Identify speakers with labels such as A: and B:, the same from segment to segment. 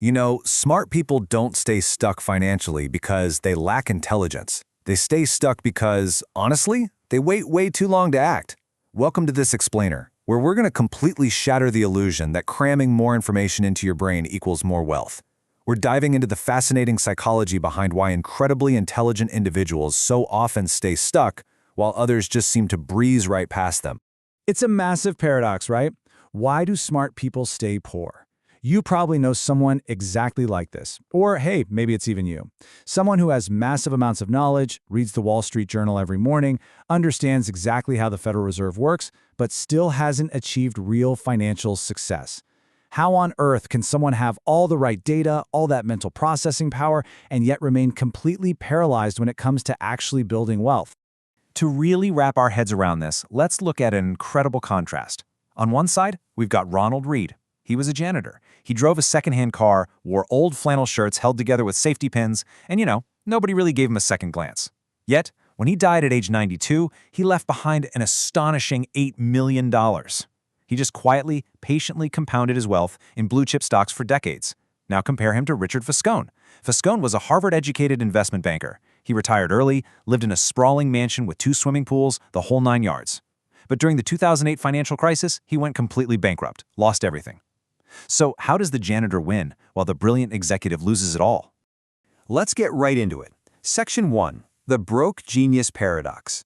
A: You know, smart people don't stay stuck financially because they lack intelligence. They stay stuck because, honestly, they wait way too long to act. Welcome to this explainer, where we're going to completely shatter the illusion that cramming more information into your brain equals more wealth. We're diving into the fascinating psychology behind why incredibly intelligent individuals so often stay stuck, while others just seem to breeze right past them.
B: It's a massive paradox, right? Why do smart people stay poor? You probably know someone exactly like this. Or, hey, maybe it's even you. Someone who has massive amounts of knowledge, reads the Wall Street Journal every morning, understands exactly how the Federal Reserve works, but still hasn't achieved real financial success. How on earth can someone have all the right data, all that mental processing power, and yet remain completely paralyzed when it comes to actually building wealth?
C: To really wrap our heads around this, let's look at an incredible contrast. On one side, we've got Ronald Reed. He was a janitor. He drove a second-hand car, wore old flannel shirts held together with safety pins, and nobody really gave him a second glance. Yet, when he died at age 92, he left behind an astonishing $8 million. He just quietly, patiently compounded his wealth in blue-chip stocks for decades. Now compare him to Richard Foscone. Foscone was a Harvard-educated investment banker. He retired early, lived in a sprawling mansion with 2 swimming pools, the whole 9 yards. But during the 2008 financial crisis, he went completely bankrupt, lost everything. So how does the janitor win while the brilliant executive loses it all?
A: Let's get right into it. Section 1. The Broke Genius Paradox.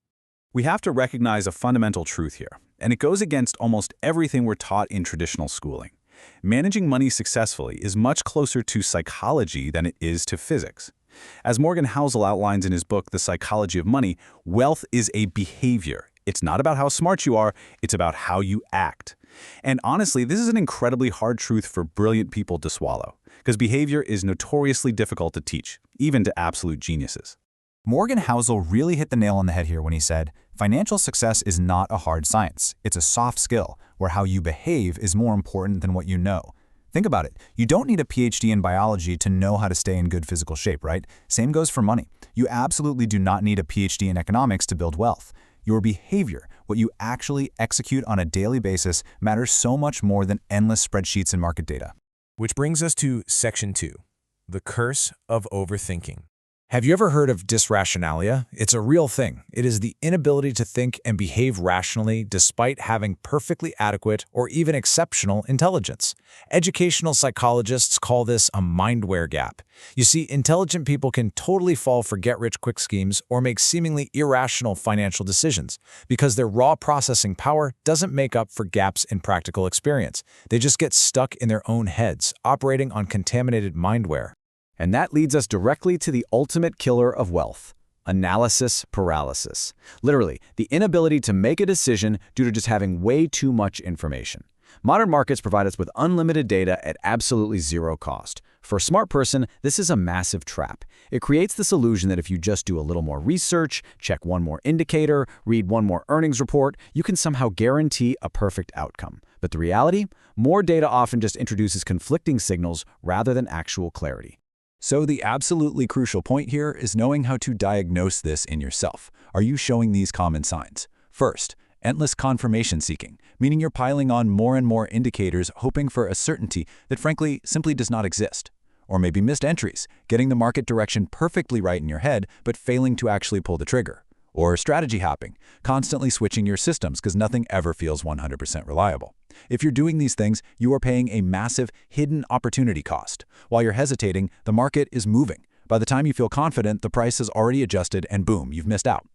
D: We have to recognize a fundamental truth here, and it goes against almost everything we're taught in traditional schooling. Managing money successfully is much closer to psychology than it is to physics. As Morgan Housel outlines in his book, The Psychology of Money, wealth is a behavior. It's not about how smart you are, it's about how you act. And honestly, this is an incredibly hard truth for brilliant people to swallow, because behavior is notoriously difficult to teach, even to absolute geniuses.
E: Morgan Housel really hit the nail on the head here when he said, financial success is not a hard science. It's a soft skill, where how you behave is more important than what you know. Think about it. You don't need a PhD in biology to know how to stay in good physical shape, right? Same goes for money. You absolutely do not need a PhD in economics to build wealth. Your behavior, what you actually execute on a daily basis, matters so much more than endless spreadsheets and market data.
F: Which brings us to Section 2, the curse of overthinking.
B: Have you ever heard of dysrationalia? It's a real thing. It is the inability to think and behave rationally despite having perfectly adequate or even exceptional intelligence. Educational psychologists call this a mindware gap. You see, intelligent people can totally fall for get-rich-quick schemes or make seemingly irrational financial decisions because their raw processing power doesn't make up for gaps in practical experience. They just get stuck in their own heads, operating on contaminated mindware.
A: And that leads us directly to the ultimate killer of wealth, analysis paralysis. Literally, the inability to make a decision due to just having way too much information. Modern markets provide us with unlimited data at absolutely zero cost. For a smart person, this is a massive trap. It creates this illusion that if you just do a little more research, check one more indicator, read one more earnings report, you can somehow guarantee a perfect outcome. But the reality? More data often just introduces conflicting signals rather than actual clarity.
D: So the absolutely crucial point here is knowing how to diagnose this in yourself. Are you showing these common signs? First, endless confirmation seeking, meaning you're piling on more and more indicators hoping for a certainty that frankly simply does not exist. Or maybe missed entries, getting the market direction perfectly right in your head but failing to actually pull the trigger. Or strategy hopping, constantly switching your systems because nothing ever feels 100% reliable. If you're doing these things, you are paying a massive hidden opportunity cost. While you're hesitating, the market is moving. By the time you feel confident, the price has already adjusted and boom, you've missed out.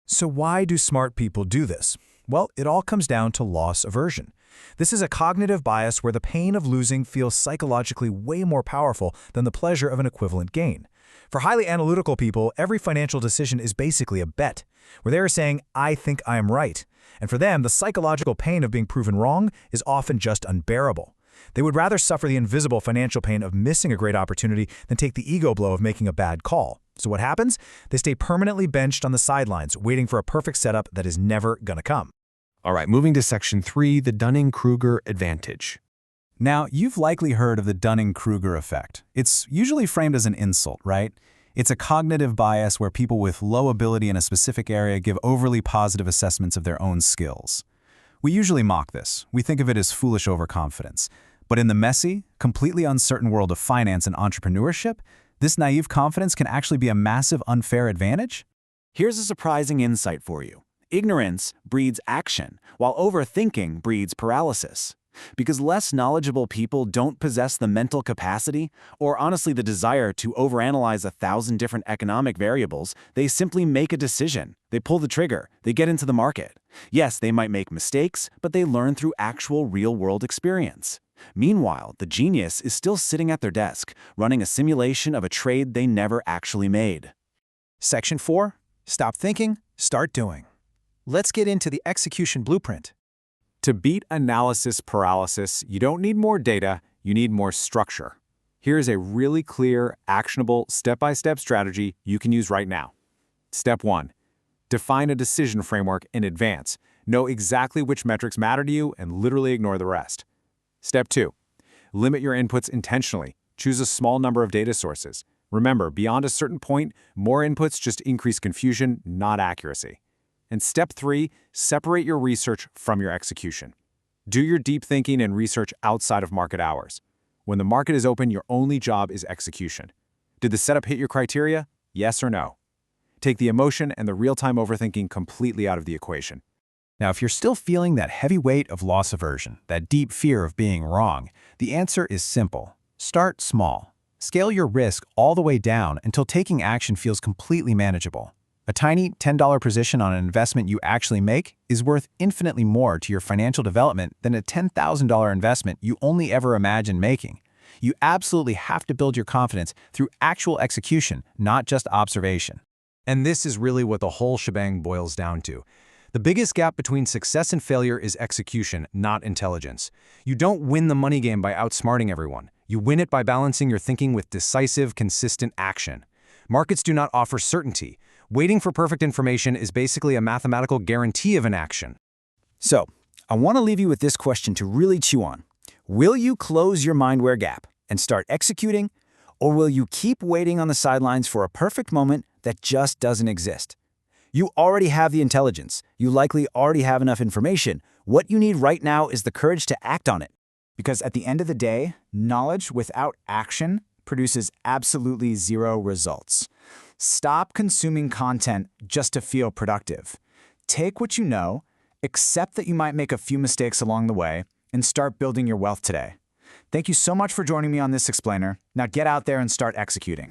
F: So why do smart people do this? Well, it all comes down to loss aversion. This is a cognitive bias where the pain of losing feels psychologically way more powerful than the pleasure of an equivalent gain. For highly analytical people, every financial decision is basically a bet, where they are saying, I think I am right. And for them, the psychological pain of being proven wrong is often just unbearable. They would rather suffer the invisible financial pain of missing a great opportunity than take the ego blow of making a bad call. So what happens? They stay permanently benched on the sidelines, waiting for a perfect setup that is never gonna come.
G: All right, moving to Section 3, the Dunning-Kruger advantage.
C: Now, you've likely heard of the Dunning-Kruger effect. It's usually framed as an insult, right? It's a cognitive bias where people with low ability in a specific area give overly positive assessments of their own skills. We usually mock this. We think of it as foolish overconfidence.
B: But in the messy, completely uncertain world of finance and entrepreneurship, this naive confidence can actually be a massive unfair advantage?
C: Here's a surprising insight for you. Ignorance breeds action, while overthinking breeds paralysis. Because less knowledgeable people don't possess the mental capacity, or honestly the desire to overanalyze 1,000 different economic variables, they simply make a decision. They pull the trigger. They get into the market. Yes, they might make mistakes, but they learn through actual real-world experience. Meanwhile, the genius is still sitting at their desk, running a simulation of a trade they never actually made.
F: Section 4. Stop thinking, start doing. Let's get into the execution blueprint.
A: To beat analysis paralysis, you don't need more data, you need more structure. Here's a really clear, actionable, step-by-step strategy you can use right now. Step 1. Define a decision framework in advance. Know exactly which metrics matter to you and literally ignore the rest. Step 2. Limit your inputs intentionally. Choose a small number of data sources. Remember, beyond a certain point, more inputs just increase confusion, not accuracy. And step 3, separate your research from your execution. Do your deep thinking and research outside of market hours. When the market is open, your only job is execution. Did the setup hit your criteria? Yes or no? Take the emotion and the real-time overthinking completely out of the equation.
F: Now, if you're still feeling that heavy weight of loss aversion, that deep fear of being wrong, the answer is simple. Start small. Scale your risk all the way down until taking action feels completely manageable. A tiny $10 position on an investment you actually make is worth infinitely more to your financial development than a $10,000 investment you only ever imagined making. You absolutely have to build your confidence through actual execution, not just observation.
B: And this is really what the whole shebang boils down to. The biggest gap between success and failure is execution, not intelligence. You don't win the money game by outsmarting everyone. You win it by balancing your thinking with decisive, consistent action. Markets do not offer certainty. Waiting for perfect information is basically a mathematical guarantee of an action.
H: So, I want to leave you with this question to really chew on. Will you close your mindware gap and start executing, or will you keep waiting on the sidelines for a perfect moment that just doesn't exist? You already have the intelligence. You likely already have enough information. What you need right now is the courage to act on it. Because at the end of the day, knowledge without action produces absolutely zero results. Stop consuming content just to feel productive. Take what you know, accept that you might make a few mistakes along the way, and start building your wealth today. Thank you so much for joining me on this explainer. Now get out there and start executing.